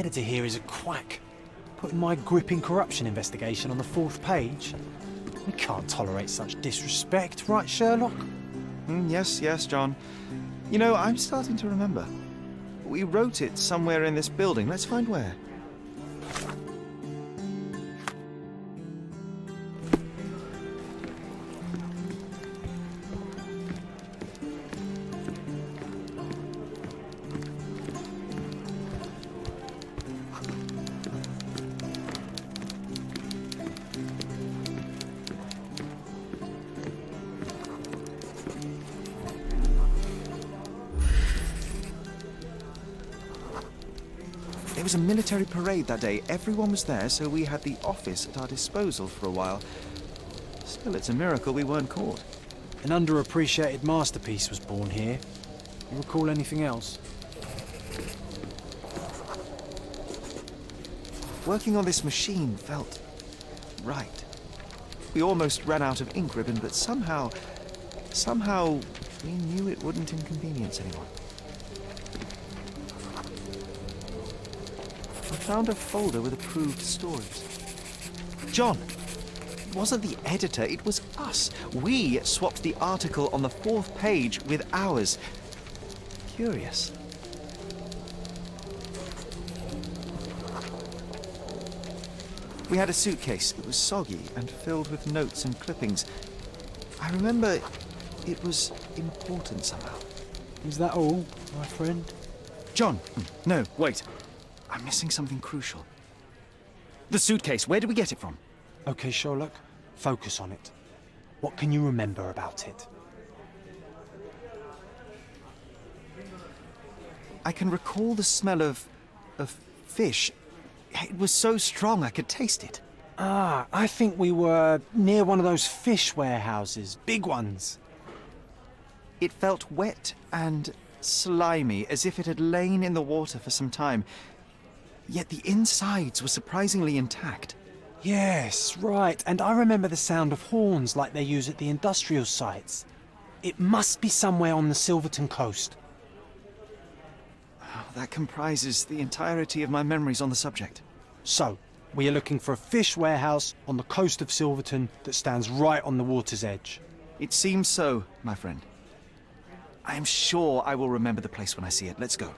editor here is a quack, putting my gripping corruption investigation on the 4th page. We can't tolerate such disrespect, right, Sherlock? Yes, John. You know, I'm starting to remember. We wrote it somewhere in this building. Let's find where. There was a military parade that day. Everyone was there, so we had the office at our disposal for a while. Still, it's a miracle we weren't caught. An underappreciated masterpiece was born here. You recall anything else? Working on this machine felt right. We almost ran out of ink ribbon, but somehow we knew it wouldn't inconvenience anyone. I found a folder with approved stories. John, it wasn't the editor, it was us. We swapped the article on the 4th page with ours. Curious. We had a suitcase. It was soggy and filled with notes and clippings. I remember it was important somehow. Is that all, my friend? John, no, wait. I'm missing something crucial. The suitcase, where did we get it from? Okay, Sherlock, focus on it. What can you remember about it? I can recall the smell of fish. It was so strong I could taste it. Ah, I think we were near one of those fish warehouses, big ones. It felt wet and slimy, as if it had lain in the water for some time. Yet the insides were surprisingly intact. Yes, right, and I remember the sound of horns like they use at the industrial sites. It must be somewhere on the Silverton coast. Oh, that comprises the entirety of my memories on the subject. So, we are looking for a fish warehouse on the coast of Silverton that stands right on the water's edge. It seems so, my friend. I am sure I will remember the place when I see it. Let's go.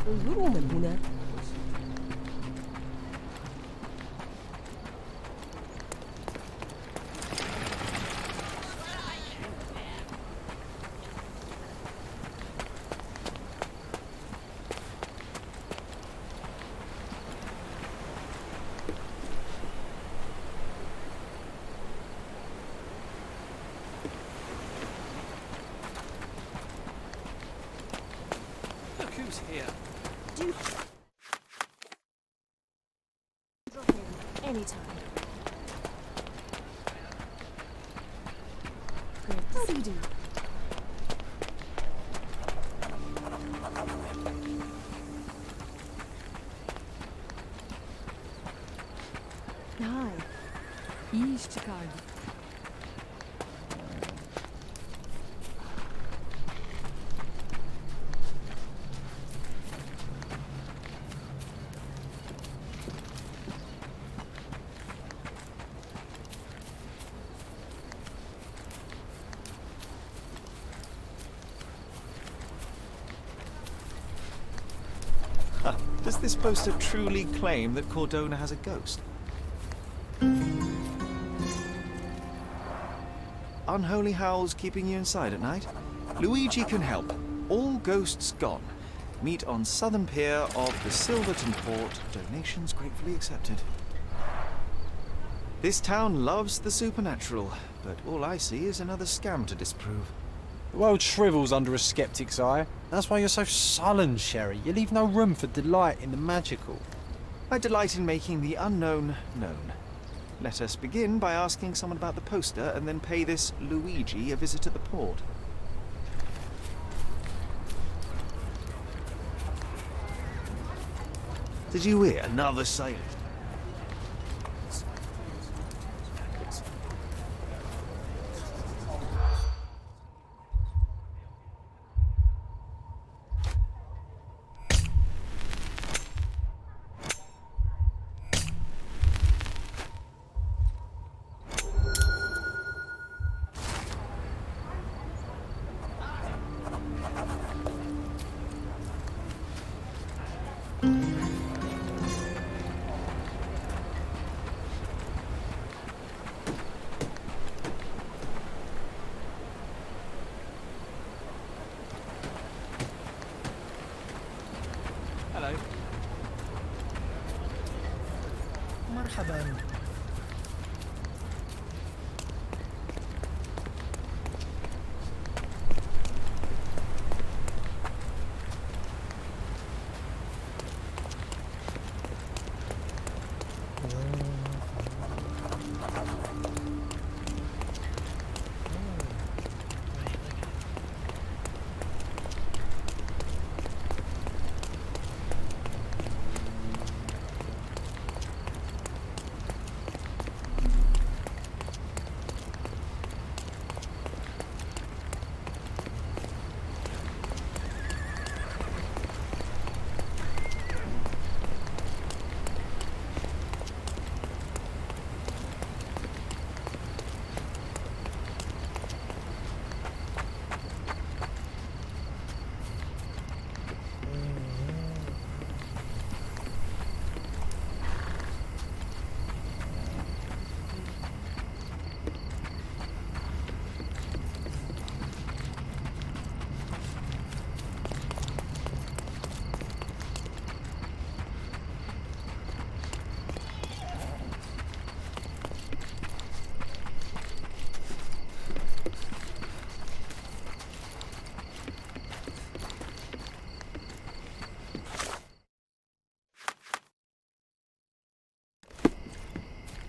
انظروا من هنا. Look who's here. Do drop in anytime. Great. How do you do? Hi. İyi iş çıkardık. Does this poster truly claim that Cordona has a ghost? Unholy howls keeping you inside at night? Luigi can help. All ghosts gone. Meet on southern pier of the Silverton port. Donations gratefully accepted. This town loves the supernatural, but all I see is another scam to disprove. The world shrivels under a skeptic's eye. That's why you're so sullen, Sherry. You leave no room for delight in the magical. I delight in making the unknown known. Let us begin by asking someone about the poster and then pay this Luigi a visit at the port. Did you hear? Another sailor. Hello. مرحبا.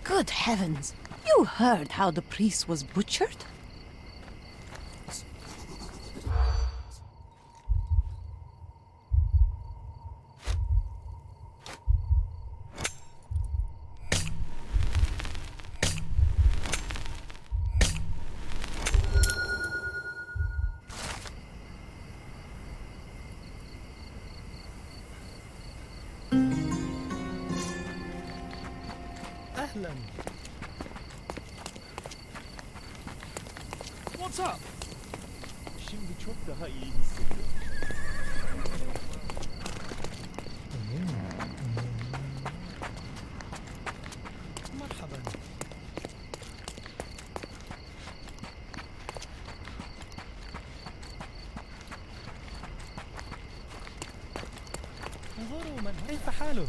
Good heavens! You heard how the priest was butchered? أهلا. What's up? Şimdi çok daha iyi hissediyorum. مرحبا. انظروا من كيف حالك؟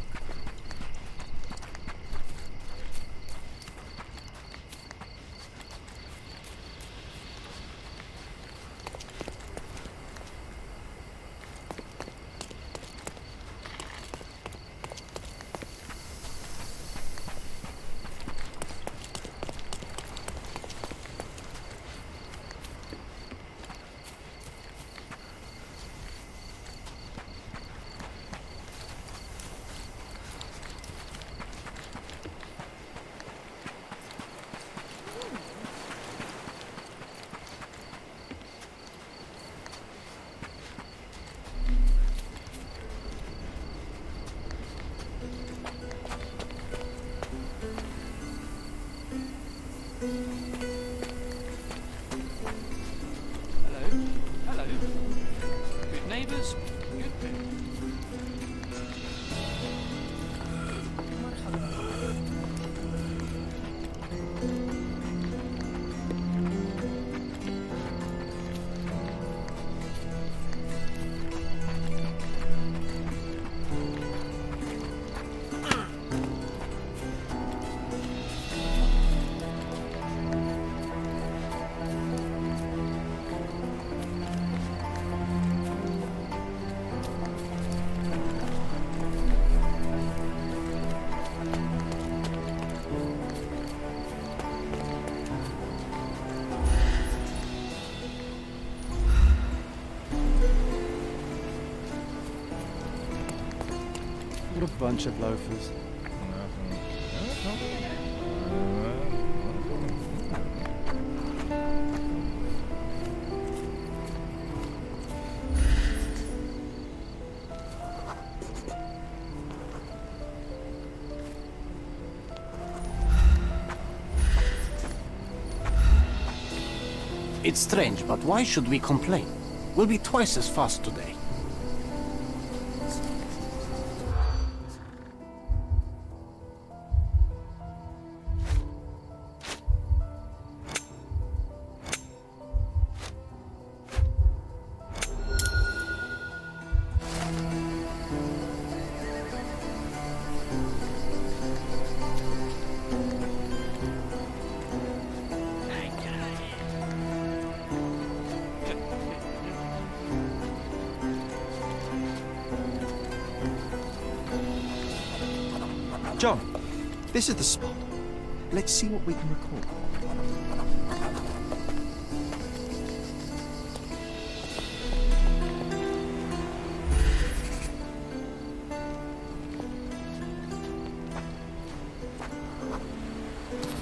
Hello. Hello. Good neighbours. Good people. What a bunch of loafers. It's strange, but why should we complain? We'll be twice as fast today. John, this is the spot. Let's see what we can recall.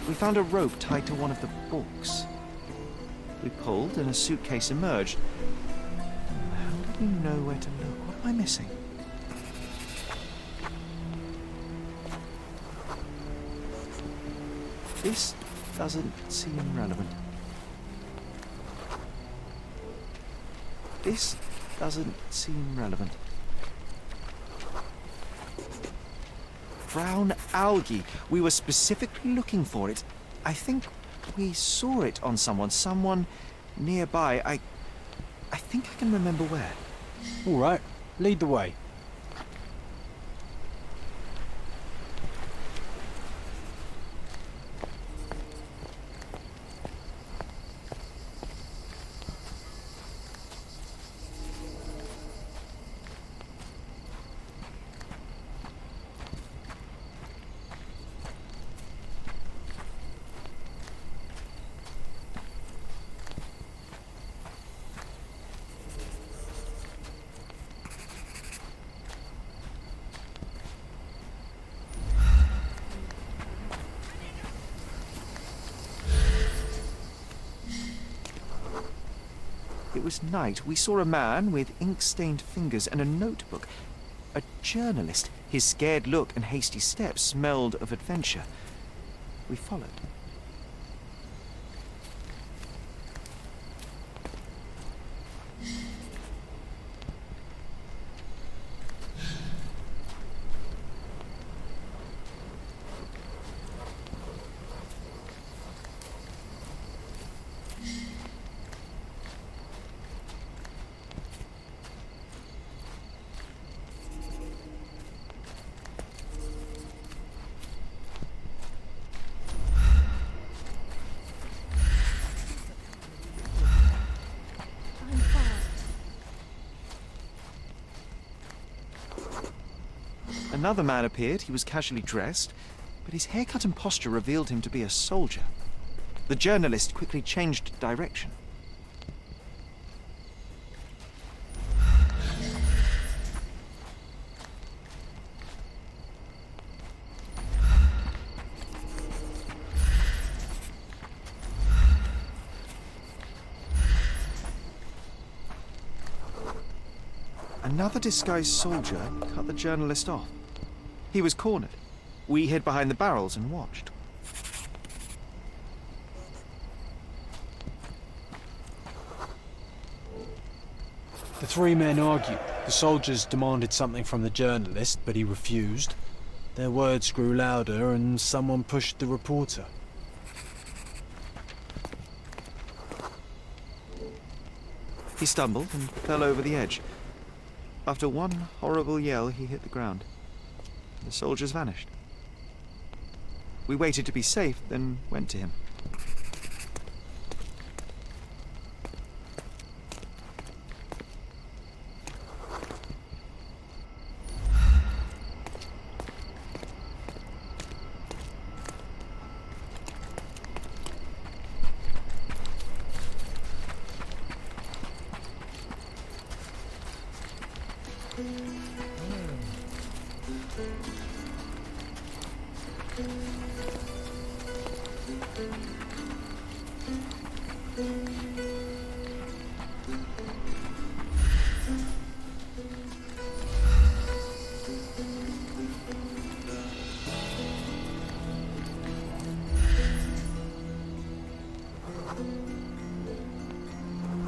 We found a rope tied to one of the books. We pulled and a suitcase emerged. How do we know where to look? What am I missing? This doesn't seem relevant. This doesn't seem relevant. Brown algae. We were specifically looking for it. I think we saw it on someone nearby. I think I can remember where. All right, lead the way. It was night. We saw a man with ink-stained fingers and a notebook. A journalist. His scared look and hasty steps smelled of adventure. We followed. Another man appeared. He was casually dressed, but his haircut and posture revealed him to be a soldier. The journalist quickly changed direction. Another disguised soldier cut the journalist off. He was cornered. We hid behind the barrels and watched. The three men argued. The soldiers demanded something from the journalist, but he refused. Their words grew louder and someone pushed the reporter. He stumbled and fell over the edge. After one horrible yell, he hit the ground. The soldiers vanished. We waited to be safe, then went to him.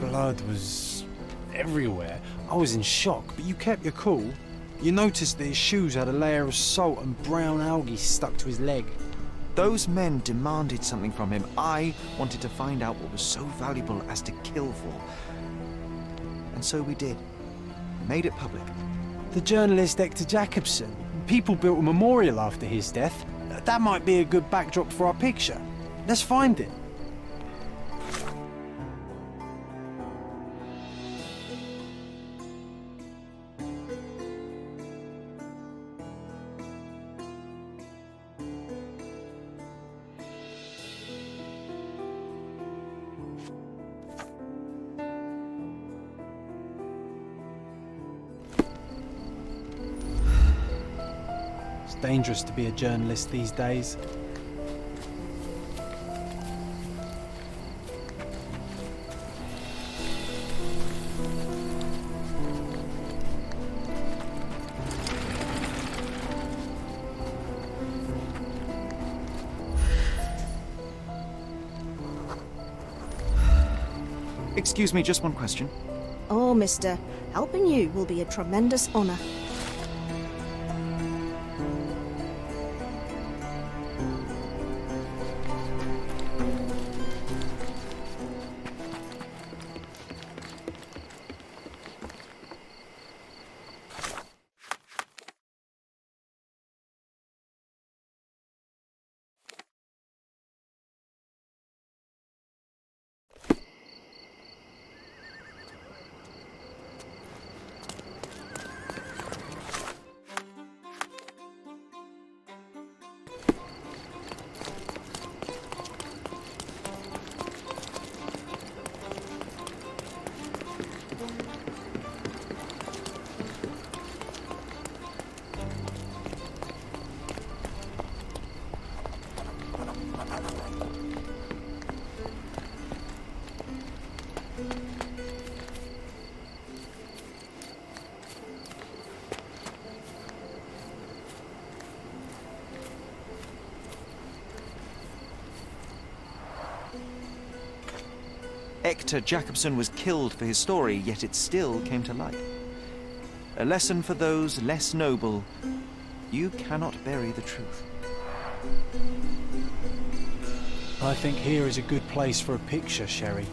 Blood was everywhere. I was in shock, but you kept your cool. You noticed that his shoes had a layer of salt and brown algae stuck to his leg. Those men demanded something from him. I wanted to find out what was so valuable as to kill for. And so we did. Made it public. The journalist Hector Jacobson. People built a memorial after his death. That might be a good backdrop for our picture. Let's find it. It's dangerous to be a journalist these days. Excuse me, just one question. Oh, mister, helping you will be a tremendous honor. Hector Jacobson was killed for his story, yet it still came to light. A lesson for those less noble. You cannot bury the truth. I think here is a good place for a picture, Sherry.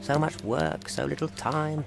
So much work, so little time.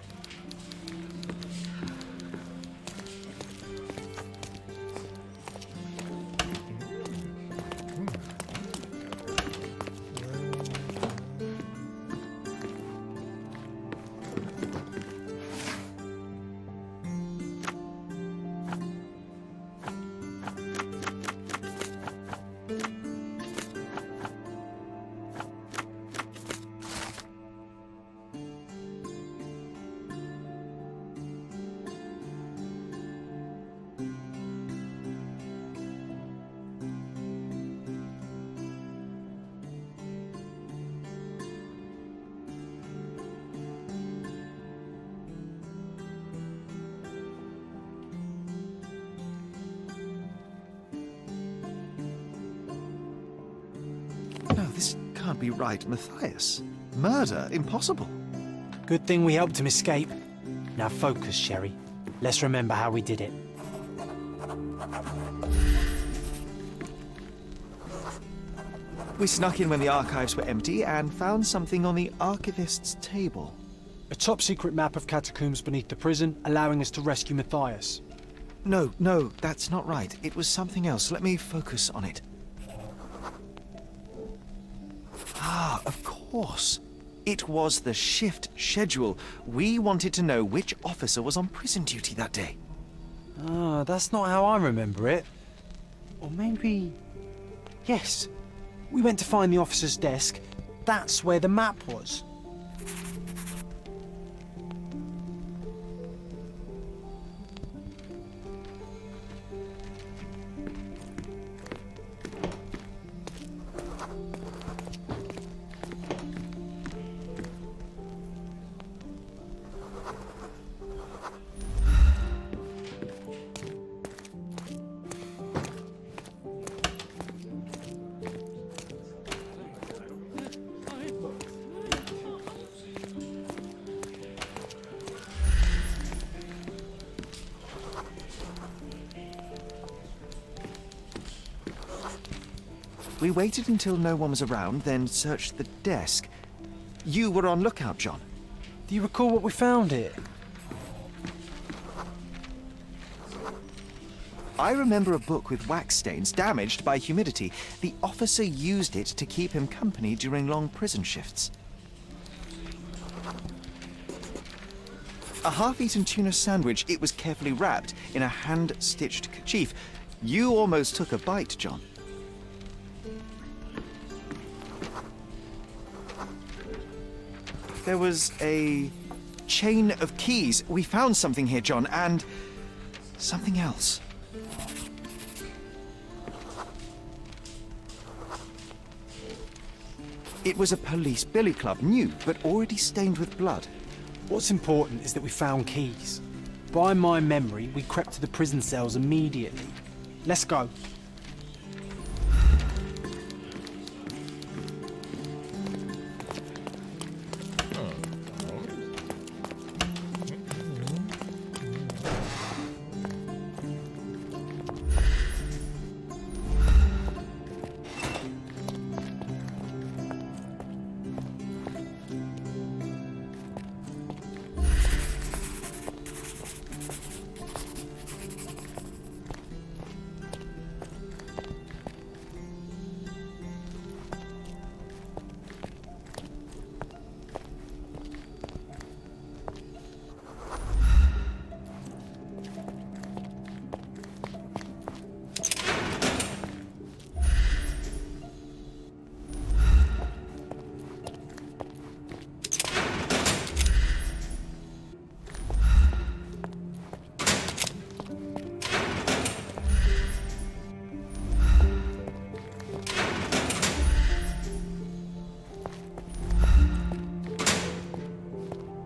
No, this can't be right, Matthias. Murder? Impossible. Good thing we helped him escape. Now focus, Sherry. Let's remember how we did it. We snuck in when the archives were empty and found something on the archivist's table. A top-secret map of catacombs beneath the prison, allowing us to rescue Matthias. No, that's not right. It was something else. Let me focus on it. Ah, of course. It was the shift schedule. We wanted to know which officer was on prison duty that day. Ah, that's not how I remember it. Or maybe... Yes. We went to find the officer's desk. That's where the map was. We waited until no one was around, then searched the desk. You were on lookout, John. Do you recall what we found here? I remember a book with wax stains damaged by humidity. The officer used it to keep him company during long prison shifts. A half-eaten tuna sandwich. It was carefully wrapped in a hand-stitched kerchief. You almost took a bite, John. There was a chain of keys. We found something here, John, and something else. It was a police billy club, new, but already stained with blood. What's important is that we found keys. By my memory, we crept to the prison cells immediately. Let's go.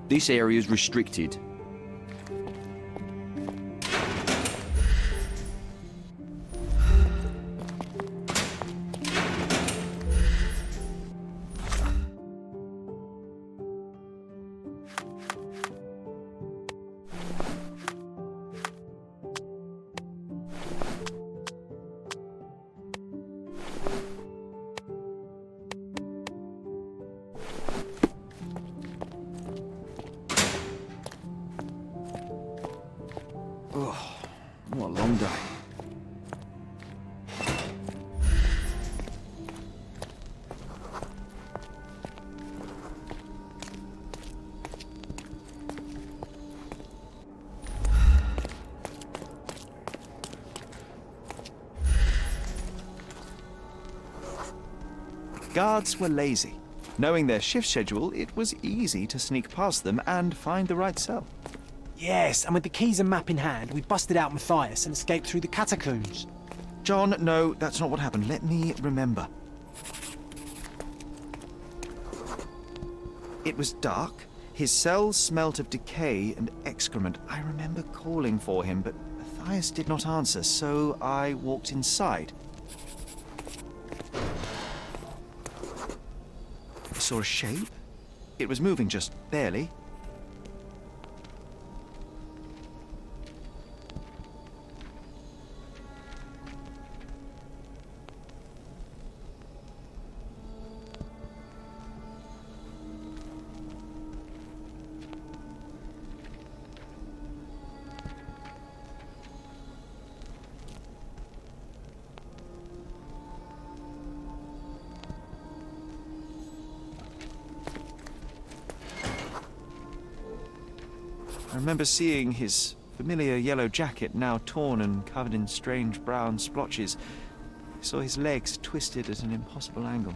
This area is restricted. Oh, what a long day. Guards were lazy. Knowing their shift schedule, it was easy to sneak past them and find the right cell. Yes, and with the keys and map in hand, we busted out Matthias and escaped through the catacombs. John, no, that's not what happened. Let me remember. It was dark. His cell smelt of decay and excrement. I remember calling for him, but Matthias did not answer, so I walked inside. I saw a shape. It was moving just barely. I remember seeing his familiar yellow jacket, now torn and covered in strange brown splotches. I saw his legs twisted at an impossible angle.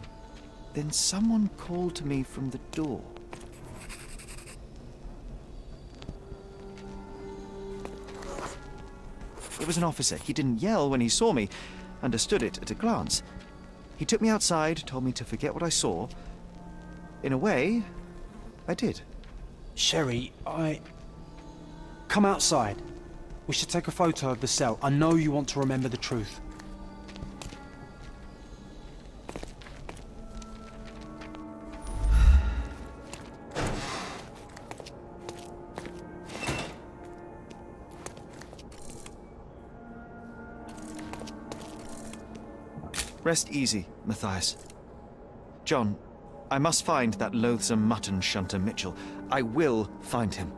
Then someone called to me from the door. It was an officer. He didn't yell when he saw me. Understood it at a glance. He took me outside, told me to forget what I saw. In a way, I did. Sherry, Come outside. We should take a photo of the cell. I know you want to remember the truth. Rest easy, Matthias. John, I must find that loathsome mutton shunter Mitchell. I will find him.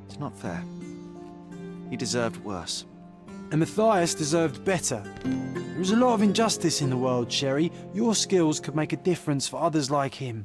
It's not fair. He deserved worse. And Matthias deserved better. There is a lot of injustice in the world, Sherry. Your skills could make a difference for others like him.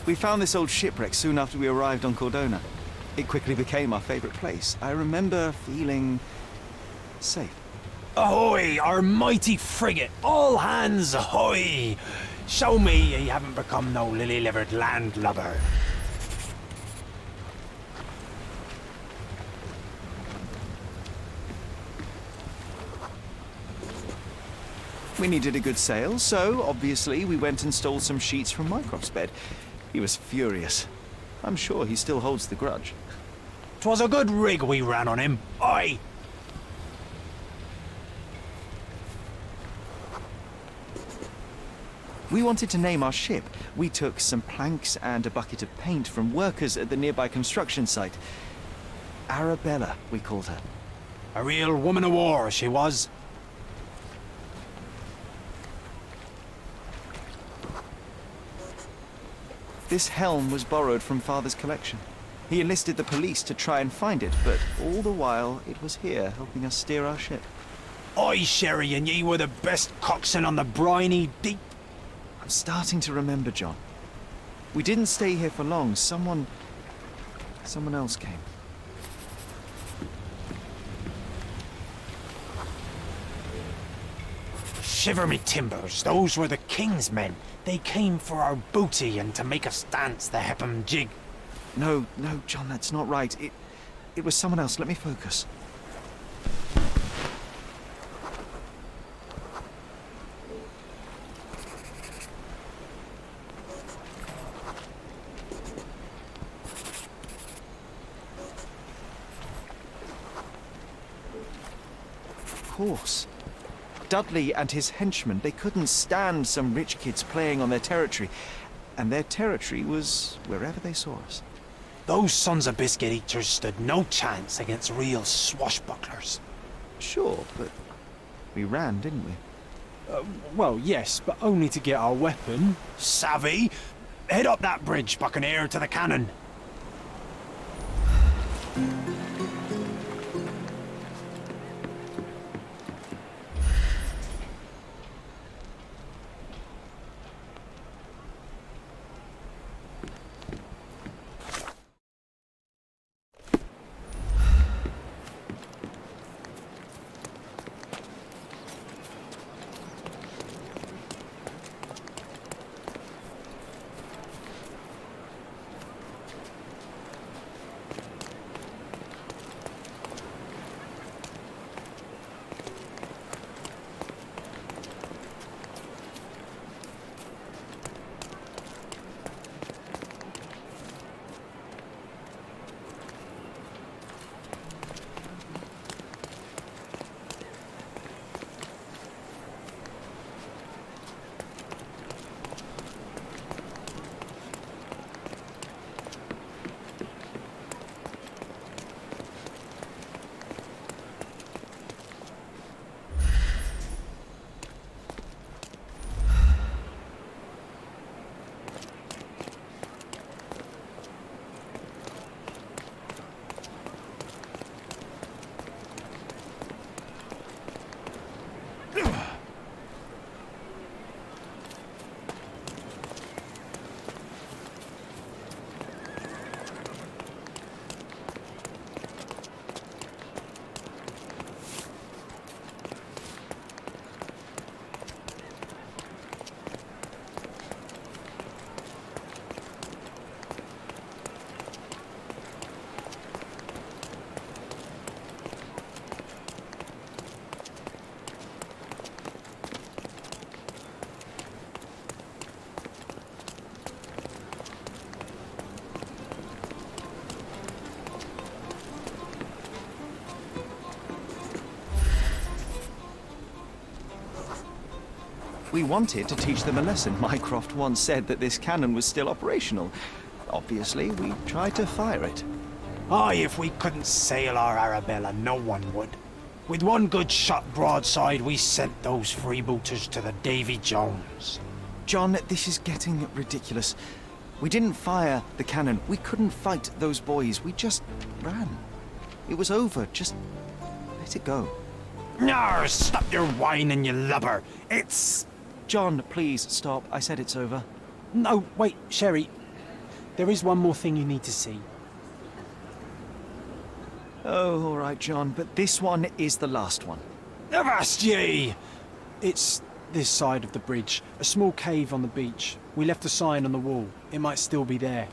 We found this old shipwreck soon after we arrived on Cordona. It quickly became our favorite place. I remember feeling safe. Ahoy, our mighty frigate! All hands ahoy! Show me ye haven't become no lily-livered landlubber. We needed a good sail, so obviously we went and stole some sheets from Mycroft's bed. He was furious. I'm sure he still holds the grudge. 'Twas a good rig we ran on him. Aye! We wanted to name our ship. We took some planks and a bucket of paint from workers at the nearby construction site. Arabella, we called her. A real woman of war, she was. This helm was borrowed from Father's collection. He enlisted the police to try and find it, but all the while it was here helping us steer our ship. Aye, Sherry, and ye were the best coxswain on the briny deep. I'm starting to remember, John. We didn't stay here for long. Someone else came. Shiver me timbers, those were the king's men. They came for our booty and to make us dance the Hepham jig. No, John, that's not right. It was someone else. Let me focus. Of course. Dudley and his henchmen, they couldn't stand some rich kids playing on their territory. And their territory was wherever they saw us. Those sons of biscuit eaters stood no chance against real swashbucklers. Sure, but we ran, didn't we? Well, yes, but only to get our weapon. Savvy? Head up that bridge, buccaneer, to the cannon. We wanted to teach them a lesson. Mycroft once said that this cannon was still operational. Obviously, we tried to fire it. Aye, if we couldn't sail our Arabella, no one would. With one good shot broadside, we sent those freebooters to the Davy Jones. John, this is getting ridiculous. We didn't fire the cannon. We couldn't fight those boys. We just ran. It was over. Just let it go. Nar, stop your whining, you lubber. It's... John, please stop. I said it's over. No, wait, Sherry. There is one more thing you need to see. Oh, all right, John, but this one is the last one. Avast ye! It's this side of the bridge, a small cave on the beach. We left a sign on the wall. It might still be there.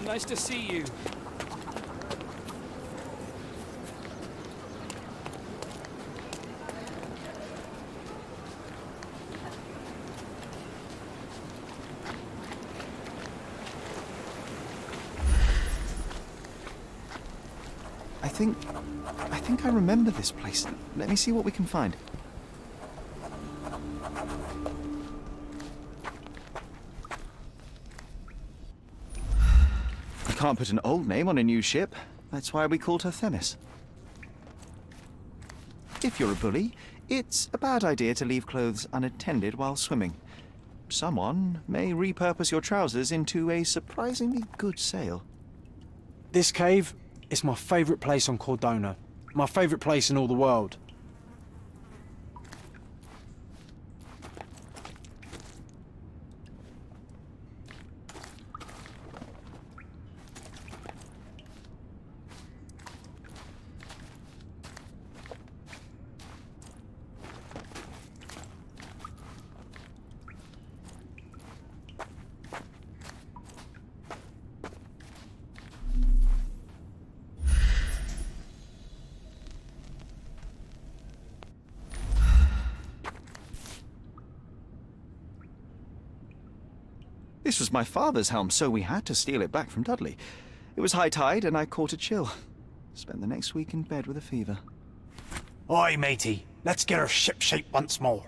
Nice to see you. I think I remember this place. Let me see what we can find. I can't put an old name on a new ship. That's why we called her Themis. If you're a bully, it's a bad idea to leave clothes unattended while swimming. Someone may repurpose your trousers into a surprisingly good sail. This cave is my favourite place on Cordona. My favourite place in all the world. This was my father's helm, so we had to steal it back from Dudley. It was high tide, and I caught a chill. Spent the next week in bed with a fever. Oi, matey. Let's get her ship-shape once more.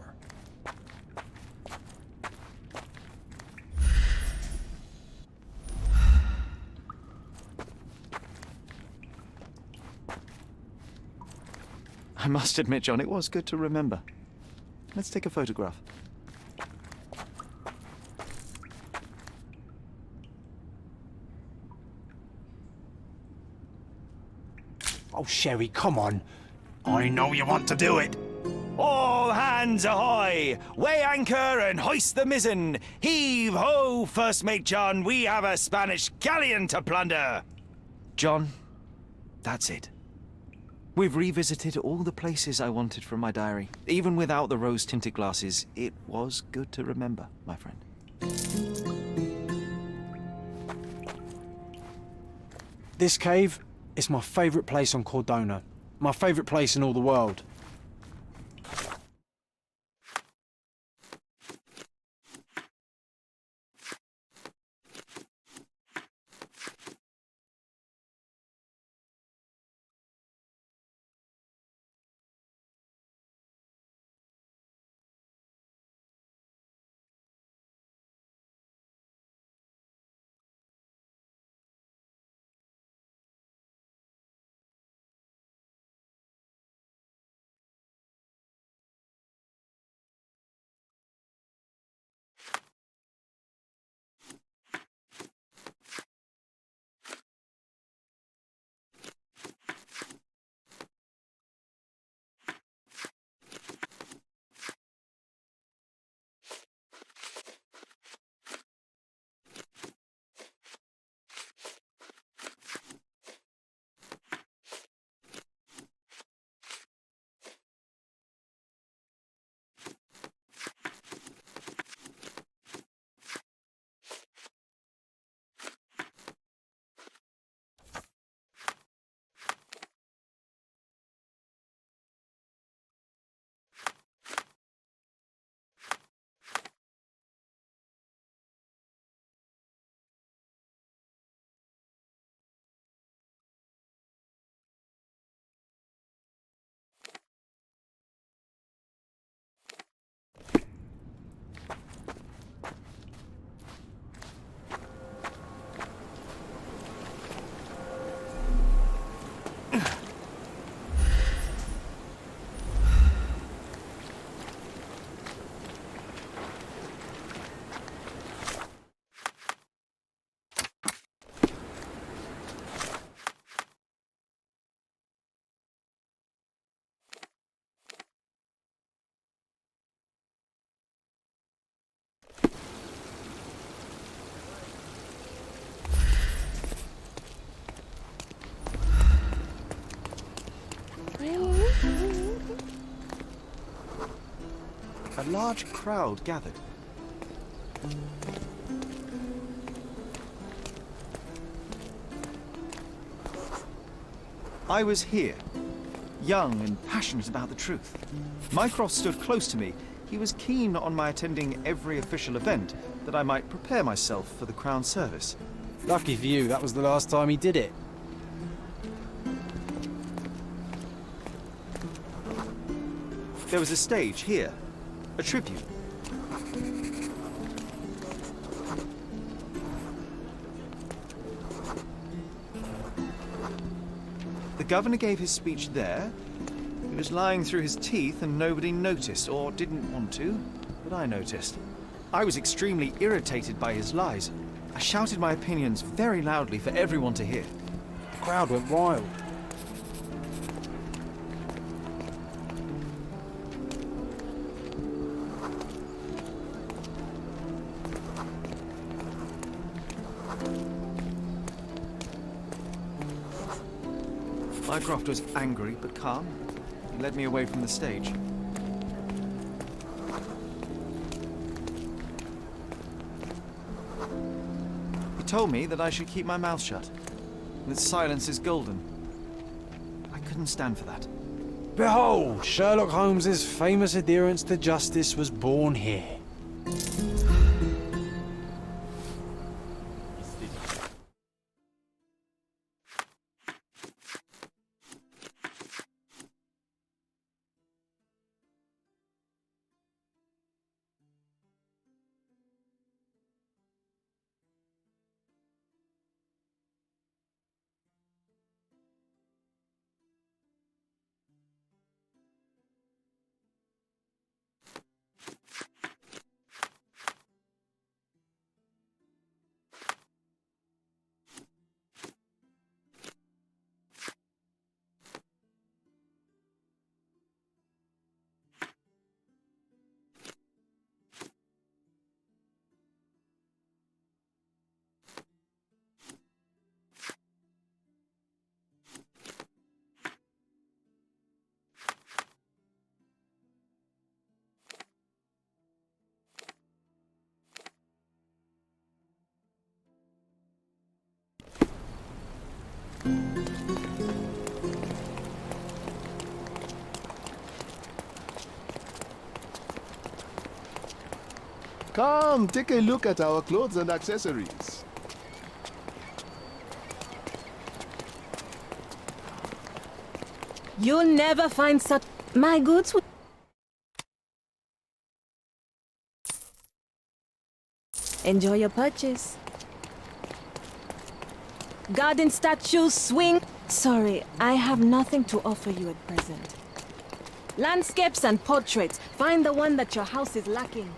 I must admit, John, it was good to remember. Let's take a photograph. Oh, Sherry, come on. I know you want to do it. All hands ahoy! Weigh anchor and hoist the mizzen! Heave ho, First Mate John! We have a Spanish galleon to plunder! John, that's it. We've revisited all the places I wanted from my diary. Even without the rose-tinted glasses, it was good to remember, my friend. This cave is my favourite place on Cordona. My favourite place in all the world. a large crowd gathered. I was here, young and passionate about the truth. Mycroft stood close to me. He was keen on my attending every official event, that I might prepare myself for the Crown service. Lucky for you, that was the last time he did it. There was a stage here, a tribute. The governor gave his speech there. He was lying through his teeth and nobody noticed, or didn't want to, but I noticed. I was extremely irritated by his lies. I shouted my opinions very loudly for everyone to hear. The crowd went wild. Mycroft was angry but calm. He led me away from the stage. He told me that I should keep my mouth shut, and that silence is golden. I couldn't stand for that. Behold, Sherlock Holmes's famous adherence to justice was born here. Come, take a look at our clothes and accessories. You'll never find such... My goods will... Enjoy your purchase. Garden statues, swing... Sorry, I have nothing to offer you at present. Landscapes and portraits. Find the one that your house is lacking.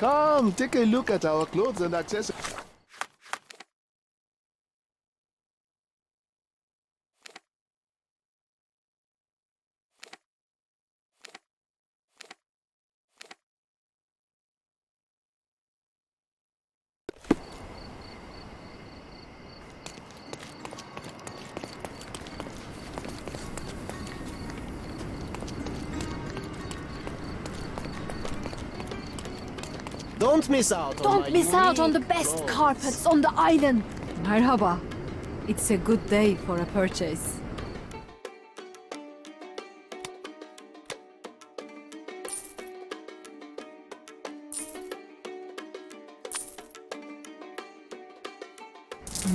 Come, take a look at our clothes and accessories. Don't miss out on Don't miss out on the best carpets on the island. Merhaba. It's a good day for a purchase.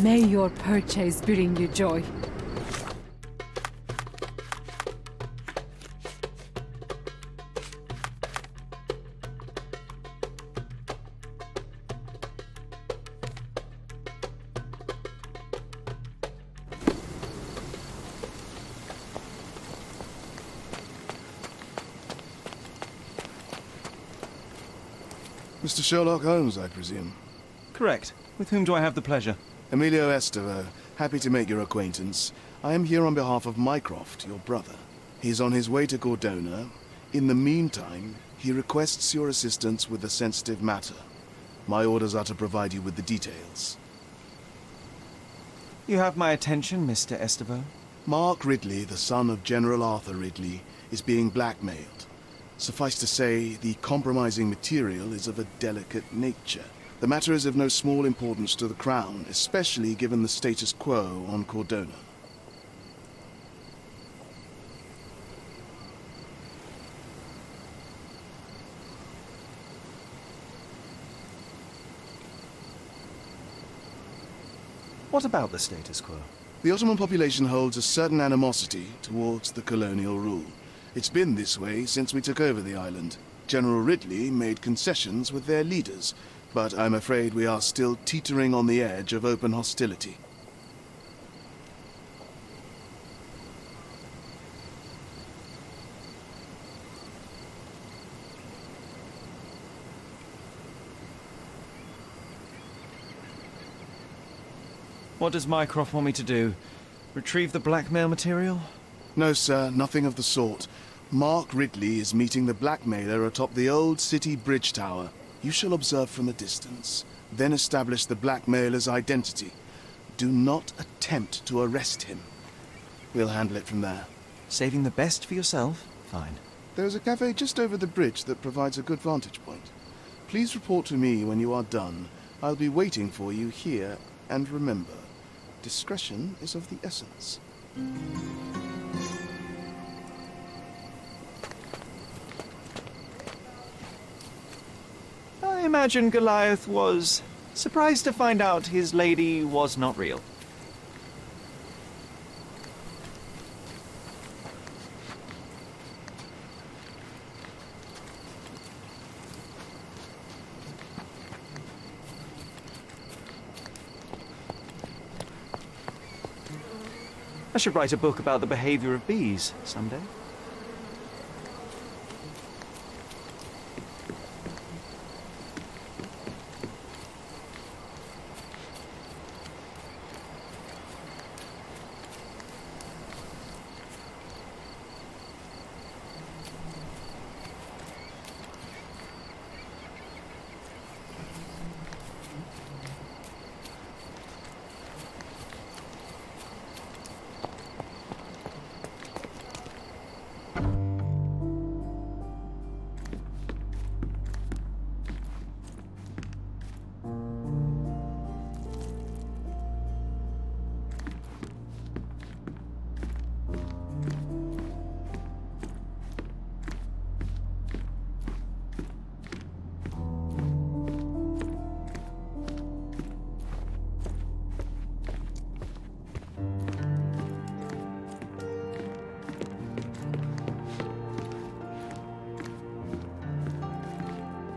May your purchase bring you joy. Mr. Sherlock Holmes, I presume. Correct. With whom do I have the pleasure? Emilio Estevaux, happy to make your acquaintance. I am here on behalf of Mycroft, your brother. He's on his way to Gordona. In the meantime, he requests your assistance with a sensitive matter. My orders are to provide you with the details. You have my attention, Mr. Estevaux. Mark Ridley, the son of General Arthur Ridley, is being blackmailed. Suffice to say, the compromising material is of a delicate nature. The matter is of no small importance to the Crown, especially given the status quo on Cordona. What about the status quo? The Ottoman population holds a certain animosity towards the colonial rule. It's been this way since we took over the island. General Ridley made concessions with their leaders, but I'm afraid we are still teetering on the edge of open hostility. What does Mycroft want me to do? Retrieve the blackmail material? No, sir, nothing of the sort. Mark Ridley is meeting the blackmailer atop the old city bridge tower. You shall observe from a distance, then establish the blackmailer's identity. Do not attempt to arrest him. We'll handle it from there. Saving the best for yourself? Fine. There's a cafe just over the bridge that provides a good vantage point. Please report to me when you are done. I'll be waiting for you here, and remember, discretion is of the essence. I imagine Goliath was surprised to find out his lady was not real. I should write a book about the behavior of bees someday.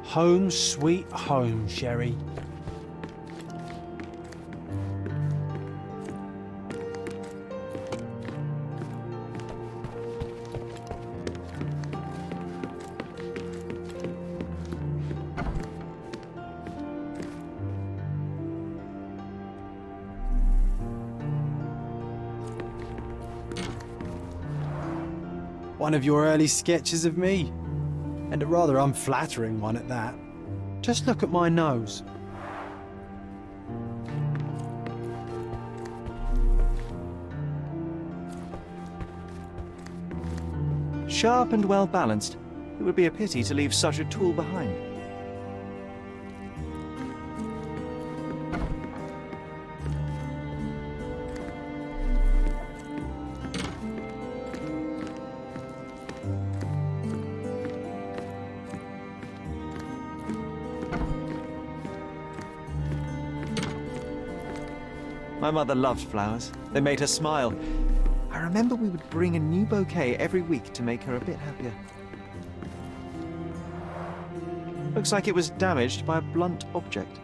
Home sweet home, Sherry. One of your early sketches of me. And a rather unflattering one at that. Just look at my nose. Sharp and well balanced. It would be a pity to leave such a tool behind. My mother loved flowers. They made her smile. I remember we would bring a new bouquet every week to make her a bit happier. Looks like it was damaged by a blunt object.